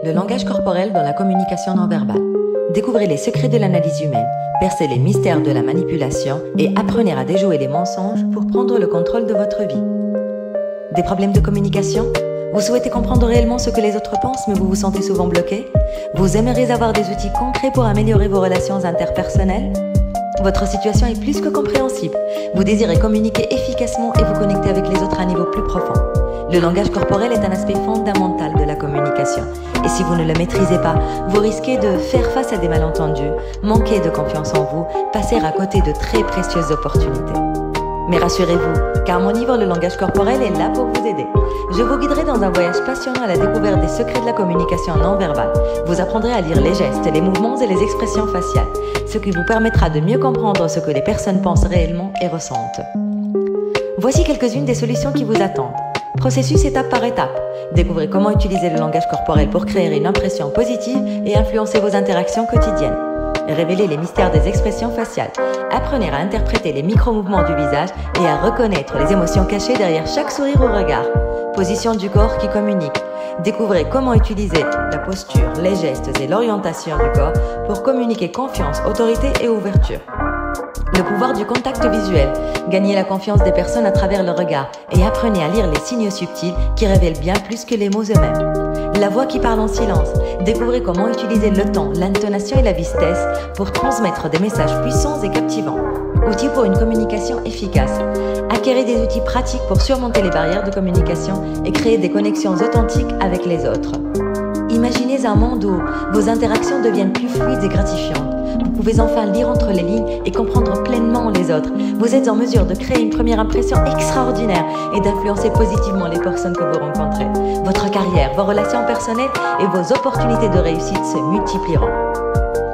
Le langage corporel dans la communication non verbale. Découvrez les secrets de l'analyse humaine, percez les mystères de la manipulation et apprenez à déjouer les mensonges pour prendre le contrôle de votre vie. Des problèmes de communication? Vous souhaitez comprendre réellement ce que les autres pensent, mais vous vous sentez souvent bloqué? Vous aimeriez avoir des outils concrets pour améliorer vos relations interpersonnelles? Votre situation est plus que compréhensible. Vous désirez communiquer efficacement et vous connecter avec les autres à un niveau plus profond. Le langage corporel est un aspect fondamental de la communication. Et si vous ne le maîtrisez pas, vous risquez de faire face à des malentendus, manquer de confiance en vous, passer à côté de très précieuses opportunités. Mais rassurez-vous, car mon livre Le langage corporel est là pour vous aider. Je vous guiderai dans un voyage passionnant à la découverte des secrets de la communication non verbale. Vous apprendrez à lire les gestes, les mouvements et les expressions faciales, ce qui vous permettra de mieux comprendre ce que les personnes pensent réellement et ressentent. Voici quelques-unes des solutions qui vous attendent. Processus étape par étape. Découvrez comment utiliser le langage corporel pour créer une impression positive et influencer vos interactions quotidiennes. Révélez les mystères des expressions faciales. Apprenez à interpréter les micro-mouvements du visage et à reconnaître les émotions cachées derrière chaque sourire ou regard. Position du corps qui communique. Découvrez comment utiliser la posture, les gestes et l'orientation du corps pour communiquer confiance, autorité et ouverture. Le pouvoir du contact visuel. Gagnez la confiance des personnes à travers le regard et apprenez à lire les signes subtils qui révèlent bien plus que les mots eux-mêmes. La voix qui parle en silence. Découvrez comment utiliser le ton, l'intonation et la vitesse pour transmettre des messages puissants et captivants. Outils pour une communication efficace. Acquérez des outils pratiques pour surmonter les barrières de communication et créer des connexions authentiques avec les autres. Imaginez un monde où vos interactions deviennent plus fluides et gratifiantes. Vous pouvez enfin lire entre les lignes et comprendre pleinement les autres. Vous êtes en mesure de créer une première impression extraordinaire et d'influencer positivement les personnes que vous rencontrez. Votre carrière, vos relations personnelles et vos opportunités de réussite se multiplieront.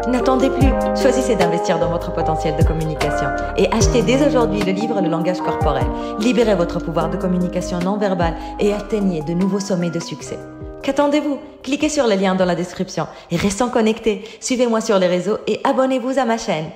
N'attendez plus, choisissez d'investir dans votre potentiel de communication et achetez dès aujourd'hui le livre Le langage corporel. Libérez votre pouvoir de communication non verbale et atteignez de nouveaux sommets de succès. Qu'attendez-vous? Cliquez sur le lien dans la description et restons connectés. Suivez-moi sur les réseaux et abonnez-vous à ma chaîne.